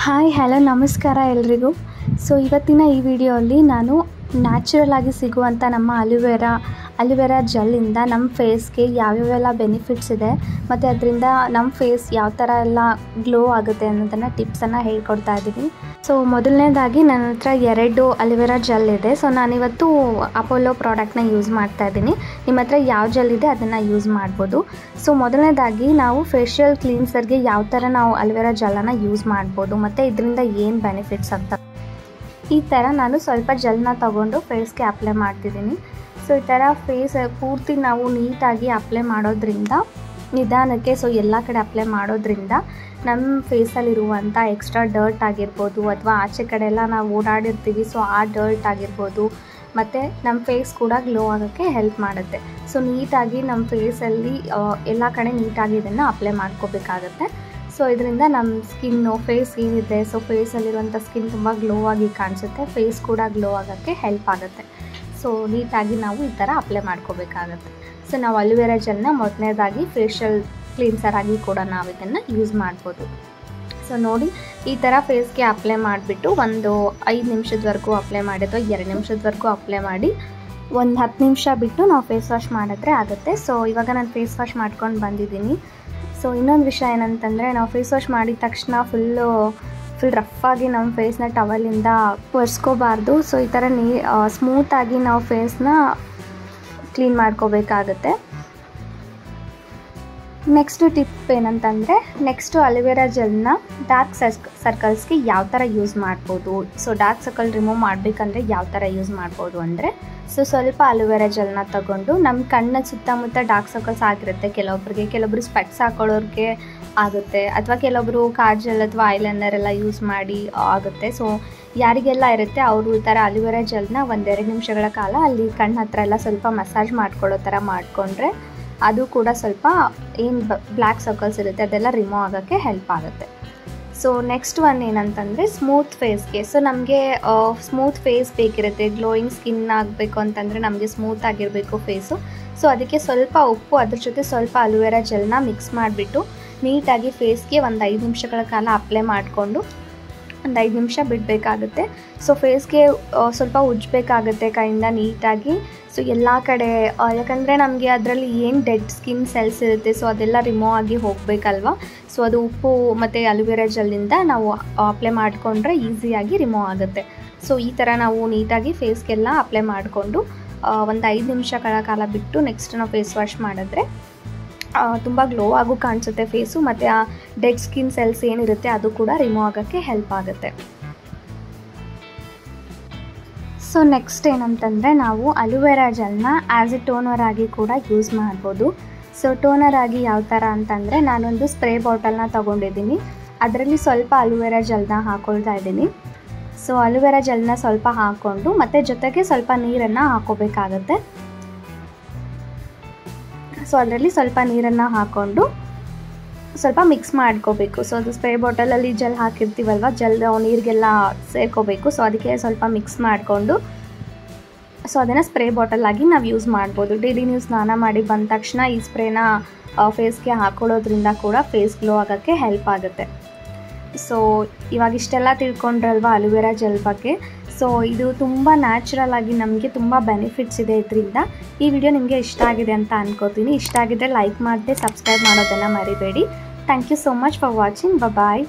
Hi hello ನಮಸ್ಕಾರ ಎಲ್ರಿಗೂ. So ಇವತ್ತಿನ ಈ ವಿಡಿಯೋಲಿ ನಾನು ನ್ಯಾಚುರಲ್ ಆಗಿ ಸಿಗುವಂಥ ನಮ್ಮ ಅಲುವೆರಾ ಜೆಲ್ಲಿಂದ ನಮ್ಮ ಫೇಸ್ಗೆ ಯಾವ್ಯಾವೆಲ್ಲ ಬೆನಿಫಿಟ್ಸ್ ಇದೆ ಮತ್ತು ಅದರಿಂದ ನಮ್ಮ ಫೇಸ್ ಯಾವ ಥರ ಎಲ್ಲ ಗ್ಲೋ ಆಗುತ್ತೆ ಅನ್ನೋದನ್ನು ಟಿಪ್ಸನ್ನು ಹೇಳ್ಕೊಡ್ತಾ ಇದ್ದೀನಿ. ಸೊ ಮೊದಲನೇದಾಗಿ ನನ್ನ ಹತ್ರ 2 ಅಲುವೆರಾ ಜೆಲ್ ಇದೆ. ಸೊ ನಾನಿವತ್ತು ಅಪೋಲೋ ಪ್ರಾಡಕ್ಟ್ನ ಯೂಸ್ ಮಾಡ್ತಾ ಇದ್ದೀನಿ. ನಿಮ್ಮ ಹತ್ರ ಯಾವ ಜೆಲ್ ಇದೆ ಅದನ್ನು ಯೂಸ್ ಮಾಡ್ಬೋದು. ಸೊ ಮೊದಲನೇದಾಗಿ ನಾವು ಫೇಶಿಯಲ್ ಕ್ಲೀನ್ಸರ್ಗೆ ಯಾವ ಥರ ನಾವು ಅಲುವೆರಾ ಜೆಲ್ಲನ್ನು ಯೂಸ್ ಮಾಡ್ಬೋದು ಮತ್ತು ಇದರಿಂದ ಏನು ಬೆನಿಫಿಟ್ಸ್ ಅಂತ ಈ ಥರ ನಾನು ಸ್ವಲ್ಪ ಜೆಲ್ನ ತೊಗೊಂಡು ಫೇಸ್ಗೆ ಅಪ್ಲೈ ಮಾಡ್ತಿದ್ದೀನಿ. ಸೊ ಈ ಥರ ಫೇಸ್ ಪೂರ್ತಿ ನಾವು ನೀಟಾಗಿ ಅಪ್ಲೈ ಮಾಡೋದ್ರಿಂದ ನಿಧಾನಕ್ಕೆ ಎಲ್ಲ ಕಡೆ ಅಪ್ಲೈ ಮಾಡೋದ್ರಿಂದ ನಮ್ಮ ಫೇಸಲ್ಲಿರುವಂಥ ಎಕ್ಸ್ಟ್ರಾ ಡರ್ಟ್ ಆಗಿರ್ಬೋದು ಅಥವಾ ಆಚೆ ಕಡೆ ಎಲ್ಲ ನಾವು ಓಡಾಡಿರ್ತೀವಿ, ಸೊ ಆ ಡರ್ಟ್ ಆಗಿರ್ಬೋದು ಮತ್ತು ನಮ್ಮ ಫೇಸ್ ಕೂಡ ಗ್ಲೋ ಆಗೋಕ್ಕೆ ಹೆಲ್ಪ್ ಮಾಡುತ್ತೆ. ಸೊ ನೀಟಾಗಿ ನಮ್ಮ ಫೇಸಲ್ಲಿ ಎಲ್ಲ ಕಡೆ ನೀಟಾಗಿ ಇದನ್ನು ಅಪ್ಲೈ ಮಾಡ್ಕೋಬೇಕಾಗತ್ತೆ. ಸೊ ಇದರಿಂದ ನಮ್ಮ ಫೇಸ್ ಏನಿದೆ, ಸೊ ಫೇಸಲ್ಲಿರುವಂಥ ಸ್ಕಿನ್ ತುಂಬ ಗ್ಲೋ ಆಗಿ ಕಾಣಿಸುತ್ತೆ, ಫೇಸ್ ಕೂಡ ಗ್ಲೋ ಆಗೋಕ್ಕೆ ಹೆಲ್ಪ್ ಆಗುತ್ತೆ. ಸೊ ನೀಟಾಗಿ ನಾವು ಈ ಥರ ಅಪ್ಲೈ ಮಾಡ್ಕೋಬೇಕಾಗತ್ತೆ. ಸೊ ನಾವು ಅಲುವೆರಾ ಜೆಲ್ನ ಮೊದಲನೇದಾಗಿ ಫೇಶಿಯಲ್ ಕ್ಲೀನ್ಸರ್ ಆಗಿ ಕೂಡ ನಾವು ಇದನ್ನು ಯೂಸ್ ಮಾಡ್ಬೋದು. ಸೊ ನೋಡಿ, ಈ ಥರ ಫೇಸ್ಗೆ ಅಪ್ಲೈ ಮಾಡಿಬಿಟ್ಟು ಒಂದು 5 ನಿಮಿಷದವರೆಗೂ ಅಪ್ಲೈ ಮಾಡಿ ಅಥವಾ 2 ನಿಮಿಷದವರೆಗೂ ಅಪ್ಲೈ ಮಾಡಿ ಒಂದು 10 ನಿಮಿಷ ಬಿಟ್ಟು ನಾವು ಫೇಸ್ ವಾಶ್ ಮಾಡಿದ್ರೆ ಆಗುತ್ತೆ. ಸೊ ಇವಾಗ ನಾನು ಫೇಸ್ ವಾಶ್ ಮಾಡ್ಕೊಂಡು ಬಂದಿದ್ದೀನಿ. ಸೊ ಇನ್ನೊಂದು ವಿಷಯ ಏನಂತಂದರೆ, ನಾವು ಫೇಸ್ ವಾಶ್ ಮಾಡಿದ ತಕ್ಷಣ ಫುಲ್ ರಫಾಗಿ ನಮ್ಮ ಫೇಸ್ನ ಟವಲಿಂದ ಒರೆಸ್ಕೋಬಾರ್ದು. ಸೊ ಈ ಥರ ಸ್ಮೂತಾಗಿ ನಾವು ಫೇಸ್ನ ಕ್ಲೀನ್ ಮಾಡ್ಕೋಬೇಕಾಗತ್ತೆ. ನೆಕ್ಸ್ಟ್ ಟಿಪ್ ಏನಂತಂದರೆ, ನೆಕ್ಸ್ಟು ಅಲುವೆರಾ ಜೆಲ್ನ ಡಾರ್ಕ್ ಸರ್ಕಲ್ಸ್ಗೆ ಯಾವ ಥರ ಯೂಸ್ ಮಾಡ್ಬೋದು. ಸೊ ಡಾರ್ಕ್ ಸರ್ಕಲ್ ರಿಮೂವ್ ಮಾಡಬೇಕಂದ್ರೆ ಯಾವ ಥರ ಯೂಸ್ ಮಾಡ್ಬೋದು ಅಂದರೆ, ಸೊ ಸ್ವಲ್ಪ ಅಲುವೆರಾ ಜೆಲ್ನ ತಗೊಂಡು ನಮ್ಮ ಕಣ್ಣ ಸುತ್ತಮುತ್ತ ಡಾರ್ಕ್ ಸರ್ಕಲ್ಸ್ ಆಗಿರುತ್ತೆ ಕೆಲವೊಬ್ಬರು ಸ್ಪೆಕ್ಸ್ ಹಾಕೊಳ್ಳೋರಿಗೆ ಆಗುತ್ತೆ, ಅಥವಾ ಕೆಲವೊಬ್ಬರು ಕಾಜಲ್ ಅಥವಾ ಐಲೈನರ್ ಎಲ್ಲ ಯೂಸ್ ಮಾಡಿ ಆಗುತ್ತೆ. ಸೊ ಯಾರಿಗೆಲ್ಲ ಇರುತ್ತೆ ಅವರು ಈ ಥರ ಅಲುವೆರಾ ಜೆಲ್ನ 1-2 ನಿಮಿಷಗಳ ಕಾಲ ಅಲ್ಲಿ ಕಣ್ಣ ಹತ್ರ ಎಲ್ಲ ಸ್ವಲ್ಪ ಮಸಾಜ್ ಮಾಡ್ಕೊಳ್ಳೋ ಥರ ಮಾಡಿಕೊಂಡ್ರೆ ಅದು ಕೂಡ ಸ್ವಲ್ಪ ಏನು ಬ್ಲ್ಯಾಕ್ ಸರ್ಕಲ್ಸ್ ಇರುತ್ತೆ ಅದೆಲ್ಲ ರಿಮೂವ್ ಆಗೋಕ್ಕೆ ಹೆಲ್ಪ್ ಆಗುತ್ತೆ. ಸೊ ನೆಕ್ಸ್ಟ್ ಒನ್ ಏನಂತಂದರೆ ಸ್ಮೂತ್ ಫೇಸ್ಗೆ. ಸೊ ನಮಗೆ ಸ್ಮೂತ್ ಫೇಸ್ ಬೇಕಿರುತ್ತೆ, ಗ್ಲೋಯಿಂಗ್ ಸ್ಕಿನ್ ಆಗಬೇಕು ಅಂತಂದರೆ ನಮಗೆ ಸ್ಮೂತ್ ಆಗಿರಬೇಕು ಫೇಸು. ಸೊ ಅದಕ್ಕೆ ಸ್ವಲ್ಪ ಉಪ್ಪು ಅದ್ರ ಜೊತೆ ಸ್ವಲ್ಪ ಅಲುವೆರಾ ಜೆಲ್ನ ಮಿಕ್ಸ್ ಮಾಡಿಬಿಟ್ಟು ನೀಟಾಗಿ ಫೇಸ್ಗೆ ಒಂದು 5 ನಿಮಿಷಗಳ ಕಾಲ ಅಪ್ಲೈ ಮಾಡಿಕೊಂಡು ಒಂದು 5 ನಿಮಿಷ ಬಿಡಬೇಕಾಗುತ್ತೆ. ಸೊ ಫೇಸ್ಗೆ ಸ್ವಲ್ಪ ಉಜ್ಜಬೇಕಾಗುತ್ತೆ ಕೈಯಿಂದ ನೀಟಾಗಿ. ಸೊ ಎಲ್ಲ ಕಡೆ ಯಾಕಂದರೆ ನಮಗೆ ಅದರಲ್ಲಿ ಏನು ಡೆಡ್ ಸ್ಕಿನ್ ಸೆಲ್ಸ್ ಇರುತ್ತೆ, ಸೊ ಅದೆಲ್ಲ ರಿಮೂವ್ ಆಗಿ ಹೋಗಬೇಕಲ್ವ. ಸೊ ಅದು ಉಪ್ಪು ಮತ್ತು ಅಲುವೆರಾ ಜೆಲ್ಲಿಂದ ನಾವು ಅಪ್ಲೈ ಮಾಡಿಕೊಂಡ್ರೆ ಈಸಿಯಾಗಿ ರಿಮೂವ್ ಆಗುತ್ತೆ. ಸೊ ಈ ಥರ ನಾವು ನೀಟಾಗಿ ಫೇಸ್ಗೆಲ್ಲ ಅಪ್ಲೈ ಮಾಡಿಕೊಂಡು ಒಂದು 5 ನಿಮಿಷಗಳ ಕಾಲ ಬಿಟ್ಟು ನೆಕ್ಸ್ಟ್ ನಾವು ಫೇಸ್ ವಾಶ್ ಮಾಡಿದ್ರೆ ತುಂಬ ಗ್ಲೋ ಆಗು ಕಾಣಿಸುತ್ತೆ ಫೇಸು, ಮತ್ತು ಆ ಡೆಡ್ ಸ್ಕಿನ್ ಸೆಲ್ಸ್ ಏನಿರುತ್ತೆ ಅದು ಕೂಡ ರಿಮೂವ್ ಆಗೋಕ್ಕೆ ಹೆಲ್ಪ್ ಆಗುತ್ತೆ. ಸೊ ನೆಕ್ಸ್ಟ್ ಏನಂತಂದರೆ, ನಾವು ಅಲುವೆರಾ ಜೆಲ್ನ ಆ್ಯಸ್ ಎ ಟೋನರ್ ಆಗಿ ಕೂಡ ಯೂಸ್ ಮಾಡ್ಬೋದು. ಸೊ ಟೋನರ್ ಆಗಿ ಯಾವ ಥರ ಅಂತಂದರೆ, ನಾನೊಂದು ಸ್ಪ್ರೇ ಬಾಟಲ್ನ ತೊಗೊಂಡಿದ್ದೀನಿ, ಅದರಲ್ಲಿ ಸ್ವಲ್ಪ ಅಲುವೆರಾ ಜೆಲ್ನ ಹಾಕ್ಕೊಳ್ತಾ ಇದ್ದೀನಿ. ಸೊ ಅಲುವೆರಾ ಜೆಲ್ನ ಸ್ವಲ್ಪ ಹಾಕ್ಕೊಂಡು ಮತ್ತು ಜೊತೆಗೆ ಸ್ವಲ್ಪ ನೀರನ್ನು ಹಾಕ್ಕೋಬೇಕಾಗತ್ತೆ. ಸೊ ಅದರಲ್ಲಿ ಸ್ವಲ್ಪ ನೀರನ್ನು ಹಾಕ್ಕೊಂಡು ಸ್ವಲ್ಪ ಮಿಕ್ಸ್ ಮಾಡ್ಕೋಬೇಕು. ಸೊ ಅದು ಸ್ಪ್ರೇ ಬಾಟಲಲ್ಲಿ ಜೆಲ್ ಹಾಕಿರ್ತೀವಲ್ವ, ಜೆಲ್ ನೀರಿಗೆಲ್ಲ ಸೇರ್ಕೋಬೇಕು. ಸೊ ಅದಕ್ಕೆ ಸ್ವಲ್ಪ ಮಿಕ್ಸ್ ಮಾಡಿಕೊಂಡು ಸೊ ಅದನ್ನು ಸ್ಪ್ರೇ ಬಾಟಲಾಗಿ ನಾವು ಯೂಸ್ ಮಾಡ್ಬೋದು. ಡೈಲಿ ನೀವು ಸ್ನಾನ ಮಾಡಿ ಬಂದ ತಕ್ಷಣ ಈ ಸ್ಪ್ರೇನ ಫೇಸ್ಗೆ ಹಾಕೊಳ್ಳೋದ್ರಿಂದ ಕೂಡ ಫೇಸ್ ಗ್ಲೋ ಆಗೋಕ್ಕೆ ಹೆಲ್ಪ್ ಆಗುತ್ತೆ. ಸೊ ಇವಾಗ ಇಷ್ಟೆಲ್ಲ ತಿಳ್ಕೊಂಡ್ರಲ್ವ ಅಲುವೆರಾ ಜೆಲ್ ಬಗ್ಗೆ. ಸೊ ಇದು ತುಂಬ ನ್ಯಾಚುರಲ್ ಆಗಿ ನಮಗೆ ತುಂಬ ಬೆನಿಫಿಟ್ಸ್ ಇದೆ ಇದರಿಂದ. ಈ ವಿಡಿಯೋ ನಿಮಗೆ ಇಷ್ಟ ಆಗಿದೆ ಅಂತ ಅನ್ಕೋತೀನಿ. ಇಷ್ಟ ಆಗಿದ್ದರೆ ಲೈಕ್ ಮಾಡಿದೆ, ಸಬ್ಸ್ಕ್ರೈಬ್ ಮಾಡೋದನ್ನು ಮರಿಬೇಡಿ. Thank you so much for watching. Bye.